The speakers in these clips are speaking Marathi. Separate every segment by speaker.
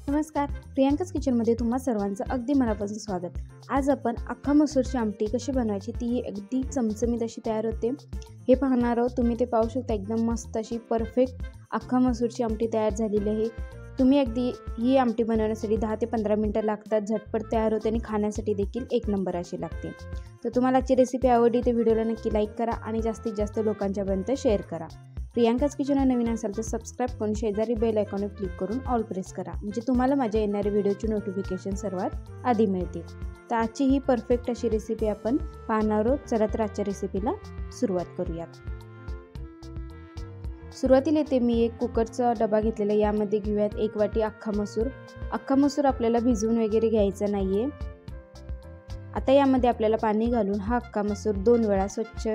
Speaker 1: नमस्कार, प्रियांकाज किचनमध्ये तुम्हा सर्वांचं अगदी मनापासून स्वागत। आज आपण अख्खा मसूरची आमटी कशी बनवायची ती अगदी चमचमीत अशी तयार होते हे पाहणार आहोत। तुम्ही ते पाहू शकता, एकदम मस्त अशी परफेक्ट अख्खा मसूरची आमटी तयार झालेली आहे। तुम्ही अगदी ही आमटी बनवण्यासाठी 10 ते 15 मिनिटं लागतात, झटपट तयार होते आणि खाण्यासाठी देखील एक नंबर अशी लागते। तर तुम्हाला आजची रेसिपी आवडली तर व्हिडिओला नक्की लाईक करा आणि जास्तीत जास्त लोकांच्यापर्यंत शेअर करा। प्रियांकाज किचन नवीन असाल तर सबस्क्राईब करून शेजारी बेल आयकॉनवर क्लिक करून ऑल प्रेस करा, म्हणजे तुम्हाला माझ्या येणाऱ्या व्हिडिओची नोटिफिकेशन सर्वात आधी मिळतील। तर आजची ही परफेक्ट अशी रेसिपी आपण पाहणार आहोत। चला तर आजच्या रेसिपीला सुरुवात करूयात। सुरुवातीला इथे मी एक कुकरचा डबा घेतलेला, यामध्ये घेऊयात 1 वाटी अख्खा मसूर। अख्खा मसूर आपल्याला भिजवून वगैरे घ्यायचा नाहीये। आता यामध्ये आपल्याला पाणी घालून हा अख्खा मसूर 2 वेळा स्वच्छ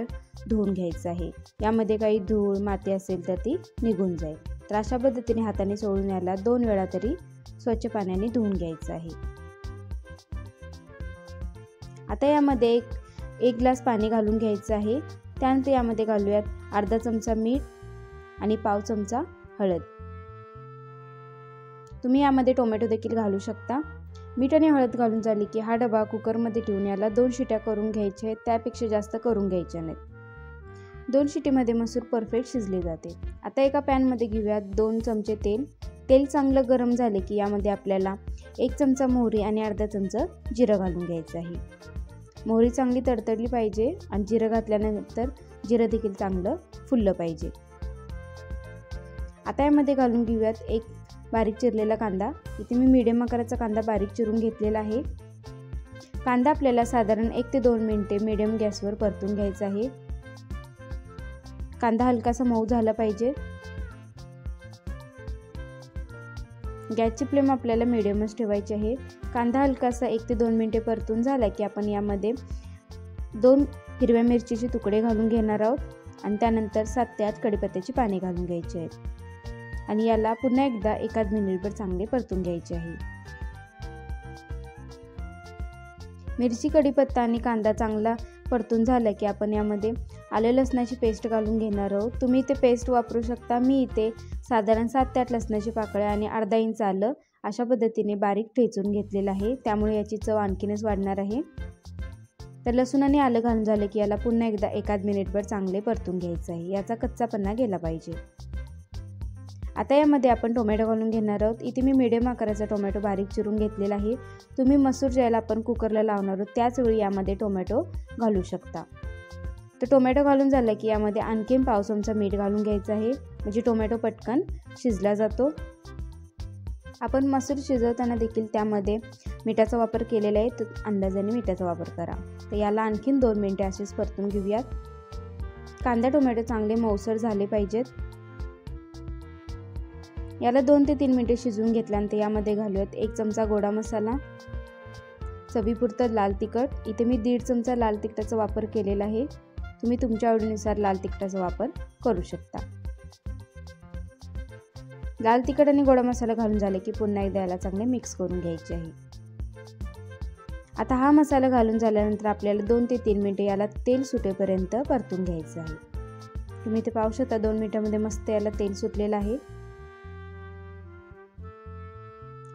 Speaker 1: धुवून घ्यायचा आहे। यामध्ये काही धूळ माती असेल तर ती निघून जाईल। तर अशा पद्धतीने हाताने चोळून याला 2 वेळा तरी स्वच्छ पाण्याने धुवून घ्यायचं आहे। आता यामध्ये एक ग्लास पाणी घालून घ्यायचं आहे। त्यानंतर यामध्ये घालूयात अर्धा चमचा मीठ आणि पाव चमचा हळद। तुम्ही यामध्ये टोमॅटो देखील घालू शकता। मीठ आणि हळद घालून झाली की हा डबा कुकरमध्ये ठेवून याला 2 शिट्या करून घ्यायच्या आहेत, त्यापेक्षा जास्त करून घ्यायच्या नाहीत। 2 शिटीमध्ये मसूर परफेक्ट शिजले जाते। आता एका पॅनमध्ये घेऊयात 2 चमचे तेल। तेल चांगलं गरम झाले की यामध्ये आपल्याला 1 चमचा मोहरी आणि अर्धा चमचा जिरं घालून घ्यायचं आहे। मोहरी चांगली तडतडली पाहिजे आणि जिरं घातल्यानंतर जिरं देखील चांगलं फुललं पाहिजे। आता यामध्ये घालून घेऊयात एक बारीक चिरलेला कांदा। इथे मी मीडियम आकाराचा कांदा बारीक चिरून घेतलेला आहे। कांदा आपल्याला साधारण 1 ते 2 मिनिटे मीडियम गॅसवर परतून घ्यायचा आहे। कांदा हलकासा मऊ झाला पाहिजे। गॅसची फ्लेम आपल्याला मीडियमच ठेवायची आहे। कांदा हलकासा 1 ते 2 मिनिटे परतून झाला की आपण यामध्ये 2 हिरव्या मिरचीचे तुकडे घालून घेणार आहोत आणि त्यानंतर 7 ते 8 कढीपत्त्याची पाने घालून घ्यायची आहेत आणि याला पुन्हा एकदा 1 मिनिटभर चांगले परतून घ्यायचे आहे। मिरची, कढीपत्ता आणि कांदा चांगला परतून झाला की आपण यामध्ये आलं लसणाची पेस्ट घालून घेणार आहोत। तुम्ही इथे पेस्ट वापरू शकता। मी इथे साधारण 7 ते 8 लसणाची पाकळ्या आणि अर्धा इंच आलं अशा पद्धतीने बारीक ठेचून घेतलेलं आहे, त्यामुळे याची चव आणखीनच वाढणार आहे। तर लसूण आणि आलं घालून झालं की याला पुन्हा एकदा 1 मिनिटभर चांगले परतून घ्यायचं आहे, याचा कच्चापणा गेला पाहिजे। आता यामध्ये आपण टोमॅटो घालून घेणार आहोत। इथे मी मीडियम आकाराचा टोमॅटो बारीक चिरून घेतलेला आहे। तुम्ही मसूर ज्याला आपण कुकरला लावणार आहोत त्याच वेळी यामध्ये टोमॅटो घालू शकता। तर टोमॅटो घालून झालं की यामध्ये आणखीन पाव चमचा मीठ घालून घ्यायचं आहे, म्हणजे टोमॅटो पटकन शिजला जातो। आपण मसूर शिजवताना देखील त्यामध्ये मिठाचा वापर केलेला आहे, तर अंदाजाने मिठाचा वापर करा। तर याला आणखीन 2 मिनिटे असेच परतून घेऊयात। कांदा टोमॅटो चांगले मऊसर झाले पाहिजेत। याला 2 ते 3 मिनिटे शिजवून घेतल्यानंतर यामध्ये घालूयात 1 चमचा गोडा मसाला, चवीपुरतं लाल तिखट। इथे मी 1.5 चमचा लाल तिखटाचा वापर केलेला आहे। तुम्ही तुमच्या आवडीनुसार लाल तिखटाचा वापर करू शकता। लाल तिखट आणि गोडा मसाला घालून झाले की पुन्हा एकदा याला चांगले मिक्स करून घ्यायचे आहे। आता हा मसाला घालून झाल्यानंतर आपल्याला 2 ते 3 मिनिटे याला तेल सुटेपर्यंत परतून घ्यायचं आहे। तुम्ही इथे पाहू शकता 2 मिनिटांमध्ये मस्त याला तेल सुटलेलं आहे।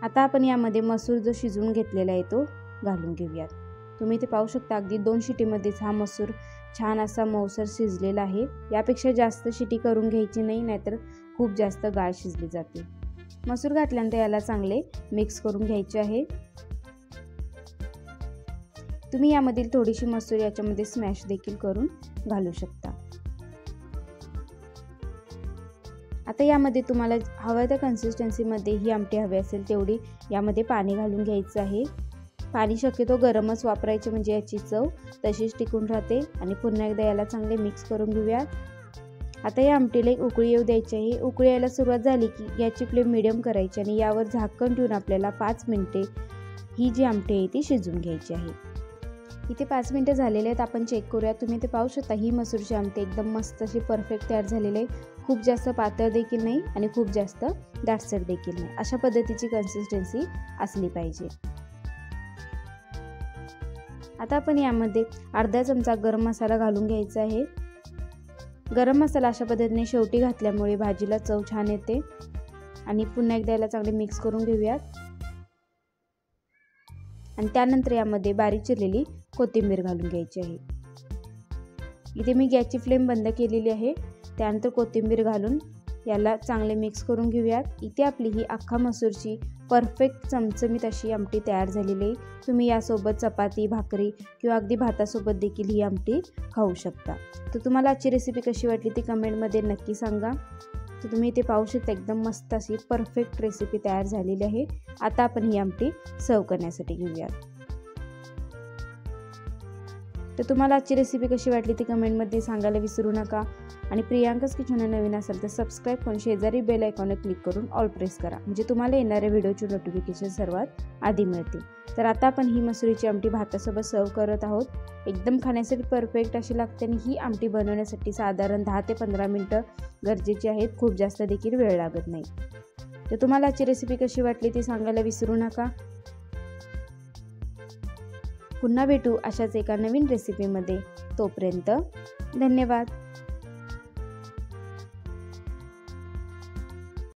Speaker 1: आता आपण यामध्ये मसूर जो शिजवून घेतलेला आहे तो घालून घेऊयात। तुम्ही इथे पाहू शकता अगदी 2 शिटीमध्येच हा मसूर छान असा मऊसर शिजलेला आहे। यापेक्षा जास्त शिटी करून घ्यायची नाही, नाहीतर खूप जास्त गाळ शिजली जाते। मसूर घातल्यानंतर याला चांगले मिक्स करून घ्यायचे आहे। तुम्ही यामधील थोडीशी मसूर याच्यामध्ये स्मॅश देखील करून घालू शकता। आता यामध्ये तुम्हाला हव्या त्या कन्सिस्टन्सीमध्ये ही आमटी हवी असेल तेवढी यामध्ये पाणी घालून घ्यायचं आहे। पाणी शक्यतो गरमच वापरायचे, म्हणजे याची चव तशीच टिकून राहते। आणि पुन्हा एकदा याला चांगले मिक्स करून घेऊयात। आता या आमटीला एक उकळी येऊ द्यायची आहे। उकळी यायला सुरुवात झाली की याची फ्लेम मीडियम करायची आणि यावर झाकण ठेवून आपल्याला 5 मिनिटे ही जी आमटी आहे ती शिजवून घ्यायची आहे। इथे 5 मिनिटे झालेले आहेत, आपण चेक करूया। तुम्ही ते पाहू शकता ही मसूरची आमटी एकदम मस्त अशी परफेक्ट तयार झालेली आहे। खूप जास्त पातळ देखील नाही आणि खूप जास्त दाटसर देखील नाही, अशा पद्धतीची कन्सिस्टन्सी असली पाहिजे। आता आपण यामध्ये अर्धा चमचा गरम मसाला घालून घ्यायचा आहे। गरम मसाला अशा पद्धतीने शेवटी घातल्यामुळे भाजीला चव छान येते आणि पुन्हा एकदा याला चांगले मिक्स करून घेऊयात। आणि त्यानंतर यामध्ये बारीक चिरलेली कोथिंबीर घालून घ्यायची आहे। इथे मी गॅसची फ्लेम बंद केलेली आहे। त्यानंतर कोथिंबीर घालून याला चांगले मिक्स करून घेऊयात। इथे आपली ही अख्खा मसूरची परफेक्ट चमचमीत अशी आमटी तयार झालेली आहे। तुम्ही यासोबत चपाती, भाकरी किंवा अगदी भातासोबत देखील ही आमटी खाऊ शकता। तर तुम्हाला आजची रेसिपी कशी वाटली ती कमेंटमध्ये नक्की सांगा। तर तुम्ही इथे पाहू शकता एकदम मस्त अशी परफेक्ट रेसिपी तयार झालेली आहे। आता आपण ही आमटी सर्व करण्यासाठी घेऊयात। तर तुम्हाला आजची रेसिपी कशी वाटली ती कमेंटमध्ये सांगायला विसरू नका। आणि प्रियांकाज किचन नवीन असेल तर सबस्क्राईब करून शेजारी बेल आयकॉनवर क्लिक करून ऑल प्रेस करा, म्हणजे तुम्हाला येणाऱ्या व्हिडिओची नोटिफिकेशन सर्वात आधी मिळतील। तर आता आपण ही मसुरीची आमटी भातासोबत सर्व करत आहोत। एकदम खाण्यासाठी परफेक्ट अशी लागते आणि ही आमटी बनवण्यासाठी साधारण 10 ते 15 मिनिटं गरजेची आहेत, खूप जास्त देखील वेळ लागत नाही। तर तुम्हाला आजची रेसिपी कशी वाटली ती सांगायला विसरू नका। पुन्हा भेटू अशाच एका नवीन रेसिपीमध्ये, तोपर्यंत धन्यवाद।